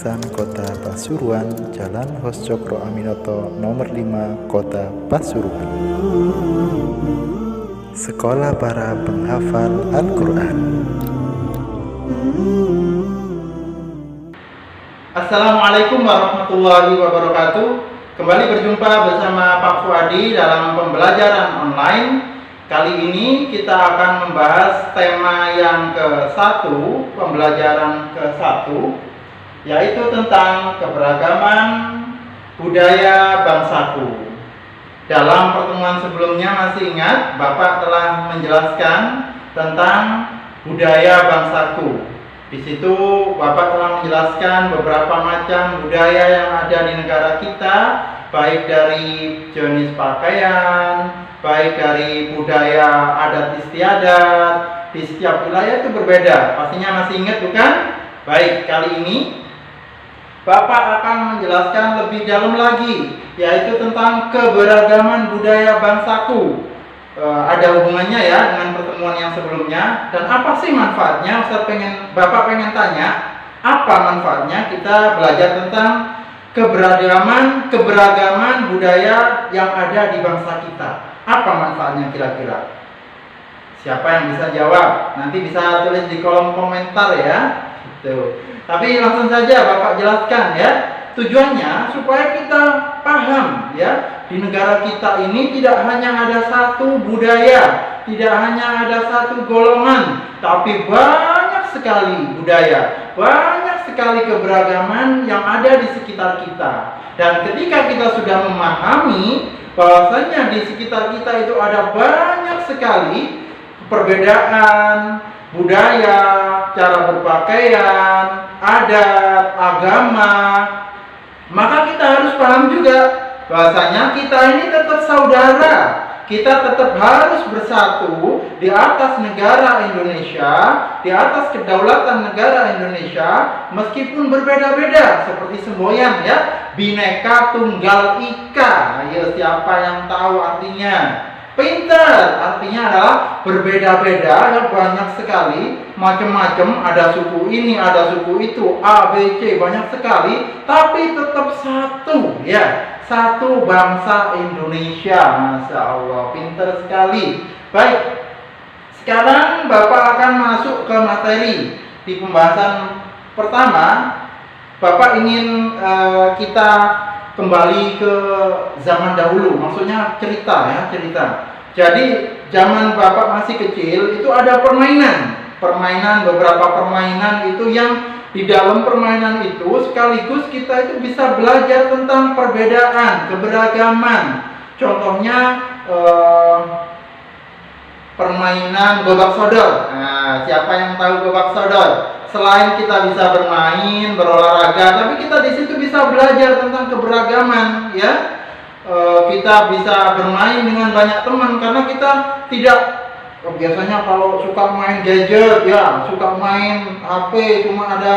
Perumasan Kota Pasuruan, Jalan Hos Cokro Aminoto, nomor 5, Kota Pasuruan. Sekolah para penghafal Al-Quran. Assalamualaikum warahmatullahi wabarakatuh. Kembali berjumpa bersama Pak Fuadi dalam pembelajaran online. Kali ini kita akan membahas tema yang ke-1, pembelajaran ke-1, yaitu tentang keberagaman budaya bangsaku. Dalam pertemuan sebelumnya masih ingat, Bapak telah menjelaskan tentang budaya bangsaku. Di situ Bapak telah menjelaskan beberapa macam budaya yang ada di negara kita, baik dari jenis pakaian, baik dari budaya adat istiadat. Di setiap wilayah itu berbeda. Pastinya masih ingat bukan? Baik, kali ini Bapak akan menjelaskan lebih dalam lagi, yaitu tentang keberagaman budaya bangsaku. Ada hubungannya ya dengan pertemuan yang sebelumnya. Dan apa sih manfaatnya? Bapak pengen tanya, apa manfaatnya kita belajar tentang keberagaman budaya yang ada di bangsa kita? Apa manfaatnya kira-kira? Siapa yang bisa jawab? Nanti bisa tulis di kolom komentar ya. Gitu. Tapi langsung saja Bapak jelaskan ya. Tujuannya supaya kita paham ya, di negara kita ini tidak hanya ada satu budaya, tidak hanya ada satu golongan, tapi banyak sekali budaya, banyak sekali keberagaman yang ada di sekitar kita. Dan ketika kita sudah memahami bahwasanya di sekitar kita itu ada banyak sekali perbedaan budaya, cara berpakaian, adat, agama, maka kita harus paham juga bahwasanya kita ini tetap saudara. Kita tetap harus bersatu di atas negara Indonesia, di atas kedaulatan negara Indonesia, meskipun berbeda-beda, seperti semboyan ya, Bhinneka Tunggal Ika. Ayo, siapa yang tahu artinya? Pintar, artinya adalah berbeda-beda, ya, banyak sekali, macam-macam, ada suku ini, ada suku itu, A, B, C, banyak sekali, tapi tetap satu, ya, satu bangsa Indonesia. Masya Allah, pintar sekali. Baik, sekarang Bapak akan masuk ke materi. Di pembahasan pertama, Bapak ingin kita kembali ke zaman dahulu, maksudnya cerita ya, cerita. Jadi zaman Bapak masih kecil itu ada beberapa permainan itu yang di dalam permainan itu sekaligus kita itu bisa belajar tentang perbedaan, keberagaman. Contohnya permainan gobak sodor. Nah, siapa yang tahu gobak sodor? Selain kita bisa bermain, berolahraga, tapi kita di situ bisa belajar tentang keberagaman, ya. Kita bisa bermain dengan banyak teman karena kita tidak biasanya kalau suka main gadget, ya, suka main HP, cuma ada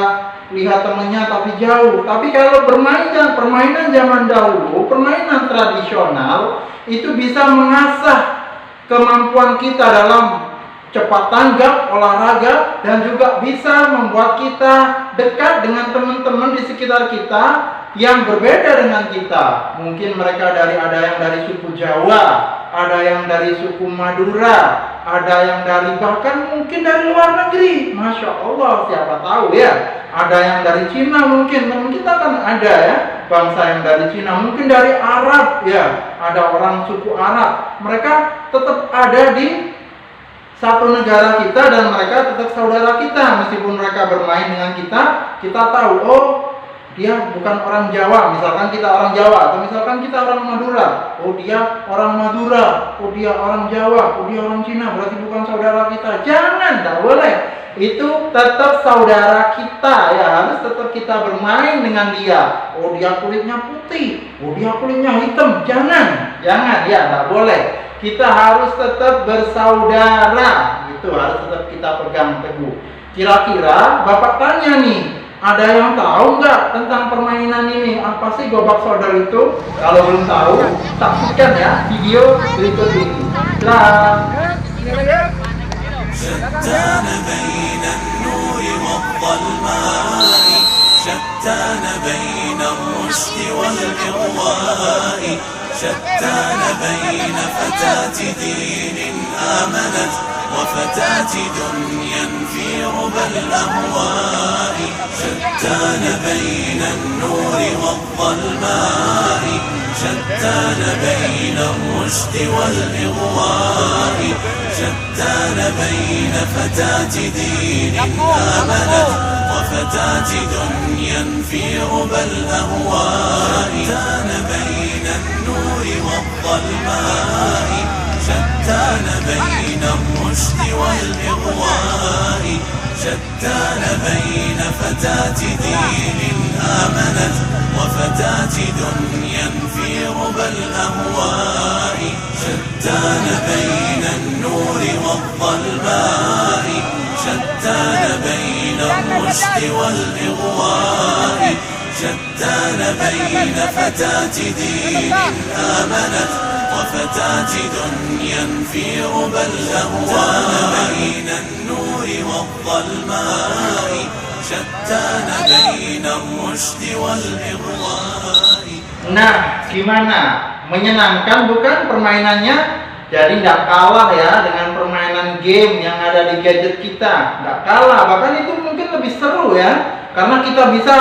lihat temennya tapi jauh. Tapi kalau permainan zaman dahulu, permainan tradisional itu bisa mengasah kemampuan kita dalam cepat tanggap, olahraga, dan juga bisa membuat kita dekat dengan teman-teman di sekitar kita yang berbeda dengan kita. Mungkin mereka ada yang dari suku Jawa, ada yang dari suku Madura, ada yang dari bahkan mungkin dari luar negeri. Masya Allah, siapa tahu ya. Ada yang dari Cina mungkin, teman kita kan ada ya, bangsa yang dari Cina, mungkin dari Arab ya, ada orang suku Arab. Mereka tetap ada di satu negara kita dan mereka tetap saudara kita. Meskipun mereka bermain dengan kita tahu, oh dia bukan orang Jawa, misalkan kita orang Jawa, atau misalkan kita orang Madura, oh dia orang Madura, oh dia orang Jawa, oh dia orang Cina, berarti bukan saudara kita. Jangan, tidak boleh. Itu tetap saudara kita ya, harus tetap kita bermain dengan dia. Oh dia kulitnya putih, oh dia kulitnya hitam. Jangan ya, tidak boleh. Kita harus tetap bersaudara, itu harus tetap kita pegang teguh. Kira-kira Bapak tanya nih, ada yang tahu nggak tentang permainan ini? Apa sih gobak sodor itu? Kalau belum tahu, saksikan ya video berikut ini. شتان شتان بين الرشد والإغواء شتان بين فتاة دين آمنت وفتاة دنيا في ربى الأهواء شتان بين النور والظلماء شتان بين الرشد والإغواء شتان بين فتاة دين آمنت وفتاة دنيا في ربى الأهواء شتان بين النور والظلماء شتان بين الرشد والإغواء شتان بين فتاة دين آمنت وفتاة دنيا في ربى الأهواء شتان بين النور والظلماء شتان بين الرشد والإغواء شتان بين فتاة دين آمنت وفتاة دنيا في ربى الأهواء بين النور والظلماء شتان بين الرشد والإغواء. Nah, gimana? Menyenangkan bukan permainannya? Jadi nggak kalah ya dengan permainan game yang ada di gadget kita. Nggak kalah, bahkan itu mungkin lebih seru ya. Karena kita bisa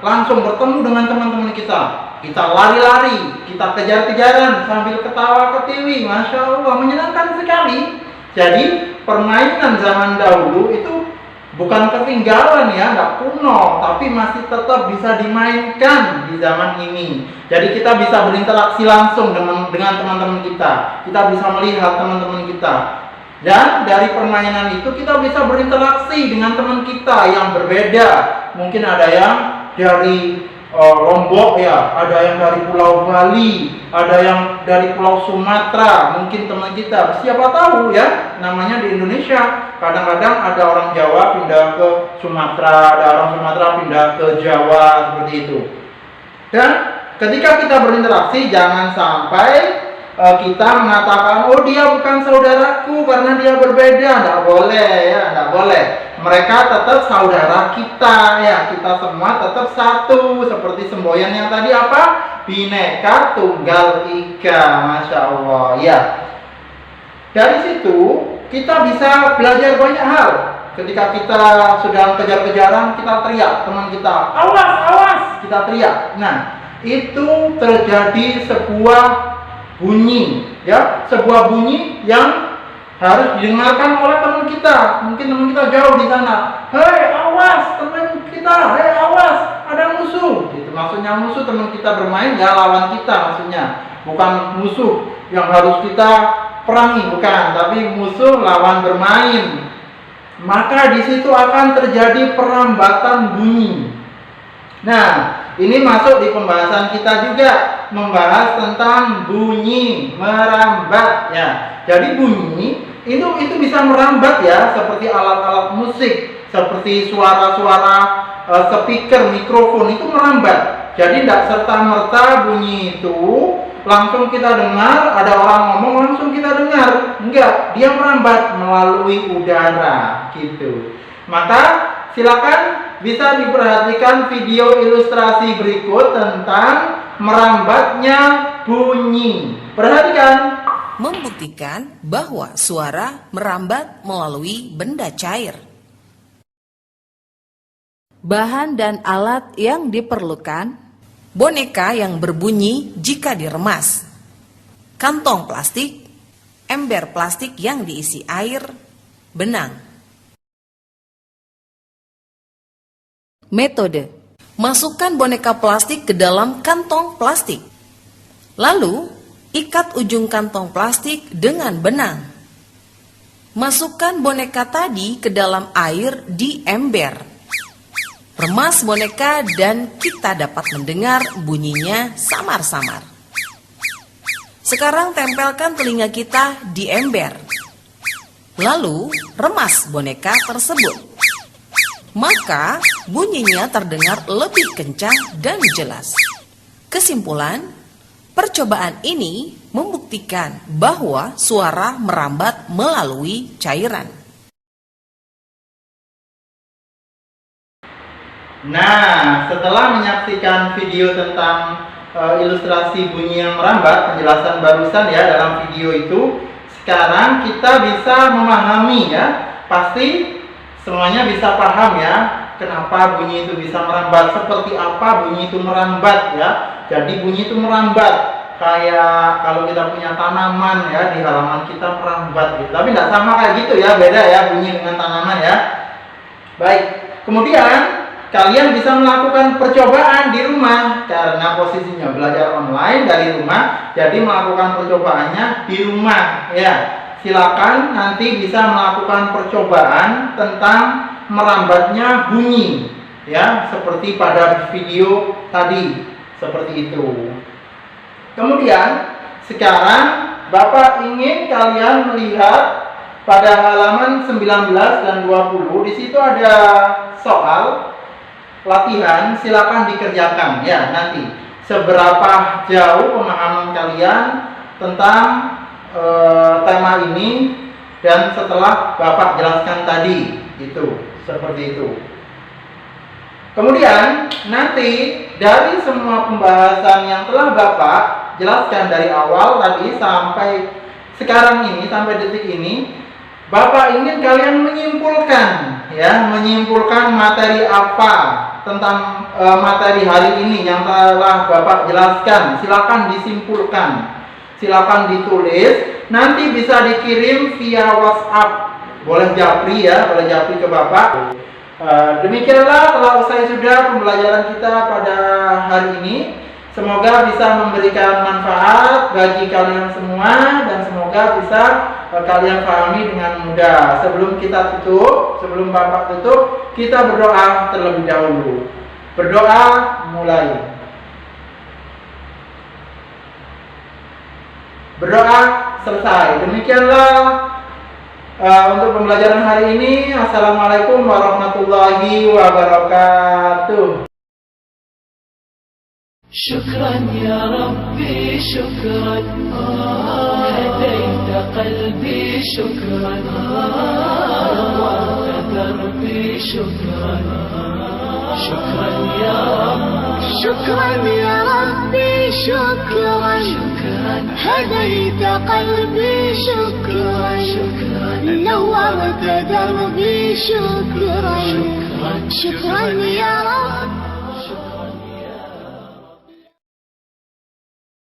langsung bertemu dengan teman-teman kita. Kita lari-lari, kita kejar-kejaran sambil ketawa ketiwi. Masya Allah, menyenangkan sekali. Jadi permainan zaman dahulu itu bukan ketinggalan ya, nggak kuno, tapi masih tetap bisa dimainkan di zaman ini. Jadi kita bisa berinteraksi langsung dengan teman-teman kita. Kita bisa melihat teman-teman kita. Dan dari permainan itu kita bisa berinteraksi dengan teman kita yang berbeda. Mungkin ada yang dari Lombok ya, ada yang dari Pulau Bali, ada yang dari Pulau Sumatera, mungkin teman kita, siapa tahu ya, namanya di Indonesia. Kadang-kadang ada orang Jawa pindah ke Sumatera, ada orang Sumatera pindah ke Jawa, seperti itu. Dan ketika kita berinteraksi, jangan sampai kita mengatakan, oh dia bukan saudaraku karena dia berbeda. Nggak boleh ya, nggak boleh. Mereka tetap saudara kita ya, kita semua tetap satu. Seperti semboyan yang tadi apa? Bhinneka Tunggal Ika. Masya Allah ya. Dari situ kita bisa belajar banyak hal. Ketika kita sedang kejar-kejaran, kita teriak teman kita, awas, awas, kita teriak. Nah, itu terjadi sebuah bunyi ya, sebuah bunyi yang harus didengarkan oleh teman kita. Mungkin teman kita jauh di sana. Hei awas teman kita, hei awas ada musuh. Gitu. Maksudnya musuh teman kita bermain ya, lawan kita maksudnya. Bukan musuh yang harus kita perangi, bukan, tapi musuh lawan bermain. Maka di situ akan terjadi perambatan bunyi. Nah, ini masuk di pembahasan kita juga, membahas tentang bunyi merambat ya. Jadi bunyi itu bisa merambat ya, seperti alat-alat musik, seperti suara-suara speaker, mikrofon itu merambat. Jadi tidak serta-merta bunyi itu langsung kita dengar, ada orang ngomong langsung kita dengar. Enggak, dia merambat melalui udara gitu. Maka silakan bisa diperhatikan video ilustrasi berikut tentang merambatnya bunyi. Perhatikan. Membuktikan bahwa suara merambat melalui benda cair. Bahan dan alat yang diperlukan: boneka yang berbunyi jika diremas, kantong plastik, ember plastik yang diisi air, benang. Metode: masukkan boneka plastik ke dalam kantong plastik. Lalu, ikat ujung kantong plastik dengan benang. Masukkan boneka tadi ke dalam air di ember. Remas boneka dan kita dapat mendengar bunyinya samar-samar. Sekarang tempelkan telinga kita di ember. Lalu, remas boneka tersebut. Maka bunyinya terdengar lebih kencang dan jelas. Kesimpulan, percobaan ini membuktikan bahwa suara merambat melalui cairan. Nah, setelah menyaksikan video tentang ilustrasi bunyi yang merambat, penjelasan barusan ya dalam video itu, sekarang kita bisa memahami ya, pasti semuanya bisa paham ya, kenapa bunyi itu bisa merambat, seperti apa bunyi itu merambat ya. Jadi bunyi itu merambat kayak kalau kita punya tanaman ya, di halaman kita merambat gitu. Tapi tidak sama kayak gitu ya, beda ya bunyi dengan tanaman ya. Baik, kemudian kalian bisa melakukan percobaan di rumah karena posisinya belajar online dari rumah, jadi melakukan percobaannya di rumah ya. Silakan nanti bisa melakukan percobaan tentang merambatnya bunyi ya, seperti pada video tadi, seperti itu. Kemudian sekarang Bapak ingin kalian melihat pada halaman 19 dan 20, di situ ada soal latihan, silakan dikerjakan ya nanti. Seberapa jauh pemahaman kalian tentang tema ini dan setelah Bapak jelaskan tadi, itu seperti itu. Kemudian nanti dari semua pembahasan yang telah Bapak jelaskan dari awal tadi sampai sekarang ini, sampai detik ini, Bapak ingin kalian menyimpulkan ya, menyimpulkan materi apa tentang materi hari ini yang telah Bapak jelaskan. Silakan disimpulkan, silakan ditulis, nanti bisa dikirim via WhatsApp, boleh japri ya, boleh japri ke Bapak. Demikianlah telah usai sudah pembelajaran kita pada hari ini. Semoga bisa memberikan manfaat bagi kalian semua dan semoga bisa kalian pahami dengan mudah. Sebelum kita tutup, sebelum Bapak tutup, kita berdoa terlebih dahulu. Berdoa mulai. Berdoa selesai. Demikianlah untuk pembelajaran hari ini. Assalamualaikum warahmatullahi wabarakatuh. شكرا يا ربي شكرا هديت قلبي شكرا نورت دربي شكرا شكرا يا رب شكرا يا ربي شكرا هديت قلبي شكرا نورت دربي شكرا شكرا يا